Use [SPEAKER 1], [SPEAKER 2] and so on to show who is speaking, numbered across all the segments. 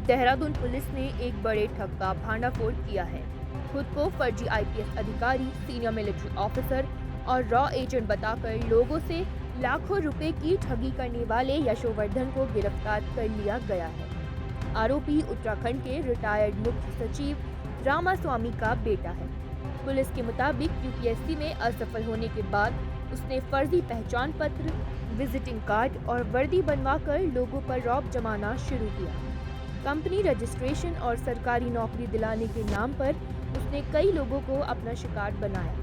[SPEAKER 1] Dehradun police ने एक बड़े ठग का भांडाफोड़ किया है। खुद को फर्जी आईपीएस अधिकारी, सीनियर मिलिट्री ऑफिसर और रॉ एजेंट बताकर लोगों से लाखों रुपए की ठगी करने वाले यशोवर्धन को गिरफ्तार कर लिया गया है। आरोपी उत्तराखंड के रिटायर्ड मुख्य सचिव रामास्वामी का बेटा है। पुलिस के मुताबिक यूपीएससी में असफल होने के बाद उसने फर्जी पहचान पत्र, विजिटिंग कार्ड और वर्दी बनवाकर लोगों पर रौब जमाना शुरू किया। कंपनी रजिस्ट्रेशन और सरकारी नौकरी दिलाने के नाम पर उसने कई लोगों को अपना शिकार बनाया।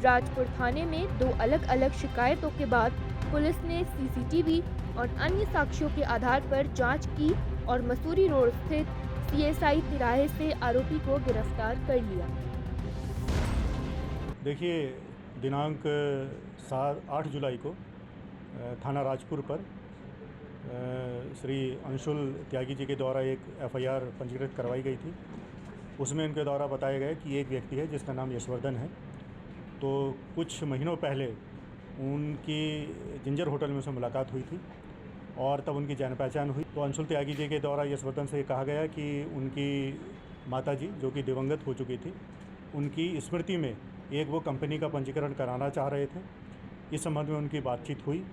[SPEAKER 1] राजपुर थाने में 2 अलग-अलग शिकायतों के बाद पुलिस ने सीसीटीवी और अन्य साक्ष्यों के आधार पर जांच की और मसूरी रोड स्थित सीएसआई तिराहे से आरोपी को गिरफ्तार कर लिया।
[SPEAKER 2] देखिए, दिनांक 8 जुलाई को थाना राजपुर पर श्री अंशुल त्यागी जी के द्वारा एक एफआईआर पंजीकृत करवाई गई थी। उसमें इनके द्वारा बताया गया कि एक व्यक्ति है जिसका नाम यशवर्धन है। तो कुछ महीनों पहले उनकी जिंजर होटल में उनसे मुलाकात हुई थी और तब उनकी जान पहचान हुई। तो अंशुल त्यागी जी के द्वारा यशवर्धन से कहा गया कि उनकी माताजी, जो कि दिवंगत हो चुकी थी, उनकी स्मृति में एक वो कंपनी का पंजीकरण कराना चाह रहे थे। इस संबंध में उनकी बातचीत हुई।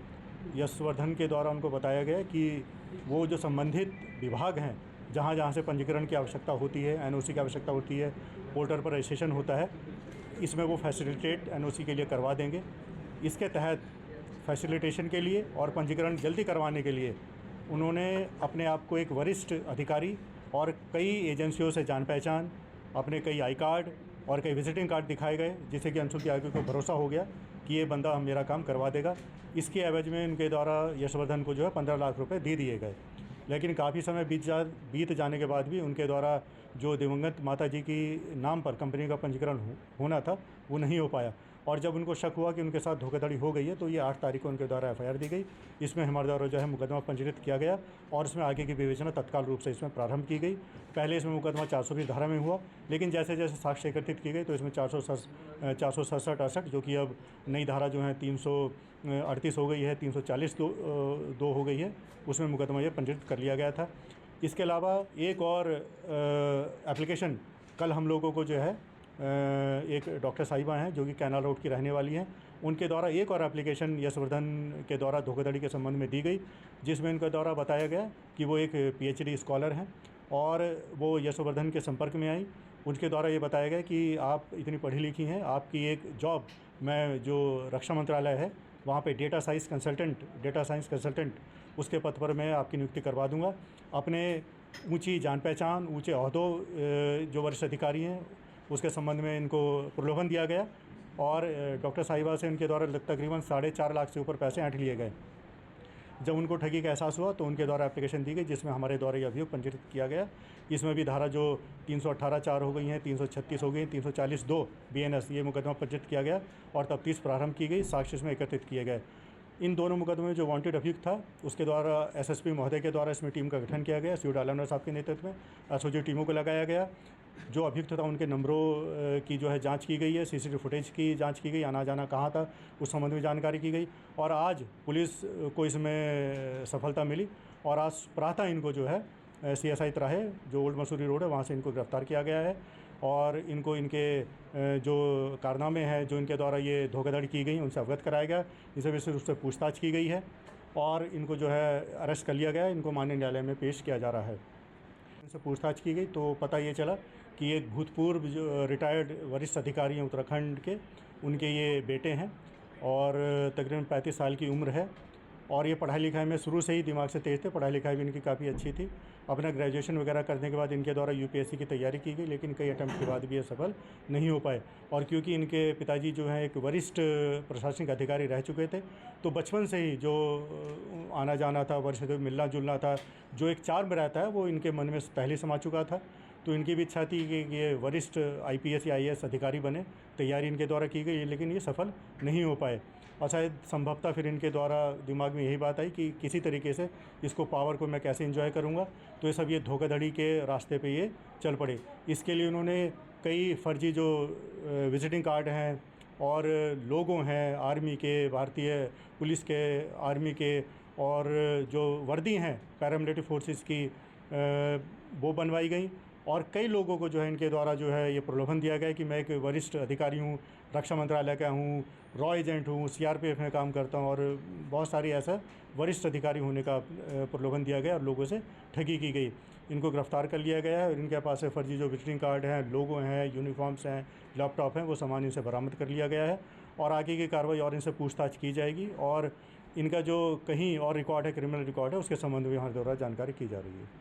[SPEAKER 2] यशवर्धन के द्वारा उनको बताया गया कि वो जो संबंधित विभाग हैं, जहाँ जहाँ से पंजीकरण की आवश्यकता होती है, एनओसी की आवश्यकता होती है, पोर्टल पर रजिस्ट्रेशन होता है, इसमें वो फैसिलिटेट एनओसी के लिए करवा देंगे। इसके तहत फैसिलिटेशन के लिए और पंजीकरण जल्दी करवाने के लिए उन्होंने अपने आप को एक वरिष्ठ अधिकारी और कई एजेंसियों से जान पहचान, अपने कई आई कार्ड और कई विजिटिंग कार्ड दिखाए गए, जिससे कि अंशुल त्यागी को भरोसा हो गया कि ये बंदा मेरा काम करवा देगा। इसके एवज में इनके द्वारा यशवर्धन को जो है 15 लाख रुपए दे दिए गए। लेकिन काफ़ी समय बीत जाने के बाद भी उनके द्वारा जो दिवंगत माताजी की नाम पर कंपनी का पंजीकरण होना था, वो नहीं हो पाया। और जब उनको शक हुआ कि उनके साथ धोखाधड़ी हो गई है, तो ये 8 तारीख को उनके द्वारा एफआईआर दी गई। इसमें हमारे द्वारा जो है मुकदमा पंजीकृत किया गया और इसमें आगे की विवेचना तत्काल रूप से इसमें प्रारंभ की गई। पहले इसमें मुकदमा 420 धारा में हुआ, लेकिन जैसे जैसे साक्ष्य एकत्रित की गई तो इसमें 467-68 जो कि अब नई धारा जो है 338 हो गई है, 340 दो हो गई है, उसमें मुकदमा ये पंजीकृत कर लिया गया था। इसके अलावा एक और एप्लीकेशन कल हम लोगों को जो है एक डॉक्टर साहिबा हैं जो कि कैनाल रोड की रहने वाली हैं, उनके द्वारा एक और एप्लीकेशन यशवर्धन के द्वारा धोखाधड़ी के संबंध में दी गई, जिसमें इनके द्वारा बताया गया कि वो एक पीएचडी स्कॉलर हैं और वो यशवर्धन के संपर्क में आई। उनके द्वारा ये बताया गया कि आप इतनी पढ़ी लिखी हैं, आपकी एक जॉब मैं जो रक्षा मंत्रालय है वहाँ पे डेटा साइंस कंसल्टेंट उसके पद पर मैं आपकी नियुक्ति करवा दूंगा। अपने ऊंची जान पहचान, ऊंचे ओहदों जो वरिष्ठ अधिकारी हैं उसके संबंध में इनको प्रलोभन दिया गया और डॉक्टर साहिबा से इनके द्वारा तकरीबन 4.5 लाख से ऊपर पैसे ऐंठ लिए गए। जब उनको ठगी का एहसास हुआ तो उनके द्वारा एप्लीकेशन दी गई, जिसमें हमारे द्वारा ये अभियोग पंजीकृत किया गया। इसमें भी धारा जो 318(4) हो गई हैं, 336 हो गई, 340(2) बीएनएस ये मुकदमा पंजीकृत किया गया और तफ्तीश प्रारंभ की गई, साक्ष्य इसमें एकत्रित किए गए। इन दोनों मुकदमे में जो वांटेड अभियुक्त था उसके द्वारा एसएसपी महोदय के द्वारा इसमें टीम का गठन किया गया। सीओ डालमर साहब के नेतृत्व में एसओजी टीमों को लगाया गया। जो अभियुक्त था उनके नंबरों की जो है जांच की गई है, सीसीटीवी फुटेज की जांच की गई, आना जाना कहाँ था उस संबंध में जानकारी की गई और आज पुलिस को इसमें सफलता मिली और आज प्रातः इनको जो है सीएसआई तिराहे जो ओल्ड मसूरी रोड है वहाँ से इनको गिरफ्तार किया गया है और इनको इनके जो कारनामे हैं, जो इनके द्वारा ये धोखाधड़ी की गई, उनसे अवगत कराया गया। इसे विशेष रूप से पूछताछ की गई है और इनको जो है अरेस्ट कर लिया गया है। इनको माननीय न्यायालय में पेश किया जा रहा है। इनसे पूछताछ की गई तो पता ये चला कि एक भूतपूर्व जो रिटायर्ड वरिष्ठ अधिकारी हैं उत्तराखंड के, उनके ये बेटे हैं और तकरीबन 35 साल की उम्र है और ये पढ़ाई लिखाई में शुरू से ही दिमाग से तेज़ थे। पढ़ाई लिखाई भी इनकी काफ़ी अच्छी थी। अपना ग्रेजुएशन वगैरह करने के बाद इनके द्वारा यूपीएससी की तैयारी की गई, लेकिन कई अटैम्प्ट के बाद भी ये सफल नहीं हो पाए। और क्योंकि इनके पिताजी जो हैं एक वरिष्ठ प्रशासनिक अधिकारी रह चुके थे, तो बचपन से ही जो आना जाना था, वर्ष से मिलना जुलना था, जो एक चार्म रहता है वो इनके मन में पहले समा चुका था। तो इनकी भी इच्छा थी कि ये वरिष्ठ आईपीएस या आईएएस अधिकारी बने। तैयारी इनके द्वारा की गई, लेकिन ये सफल नहीं हो पाए और शायद संभवतः फिर इनके द्वारा दिमाग में यही बात आई कि किसी तरीके से इसको पावर को मैं कैसे एंजॉय करूंगा। तो ये सब ये धोखाधड़ी के रास्ते पे ये चल पड़े। इसके लिए उन्होंने कई फर्जी जो विजिटिंग कार्ड हैं और लोगो हैं आर्मी के, भारतीय पुलिस के, आर्मी के और जो वर्दी हैं पैरामिलिट्री फोर्सेस की, वो बनवाई गई और कई लोगों को जो है इनके द्वारा जो है ये प्रलोभन दिया गया कि मैं एक वरिष्ठ अधिकारी हूँ, रक्षा मंत्रालय का हूँ, रॉ एजेंट हूँ, सीआरपीएफ में काम करता हूँ और बहुत सारी ऐसा वरिष्ठ अधिकारी होने का प्रलोभन दिया गया और लोगों से ठगी की गई। इनको गिरफ्तार कर लिया गया है और इनके पास से फर्जी जो विजिटिंग कार्ड हैं, लोगो हैं, यूनिफॉर्म्स हैं, लैपटॉप हैं, वो सामान इनसे बरामद कर लिया गया है और आगे की कार्रवाई और इनसे पूछताछ की जाएगी और इनका जो कहीं और रिकॉर्ड है, क्रिमिनल रिकॉर्ड है, उसके संबंध में हमारे द्वारा जानकारी की जा रही है।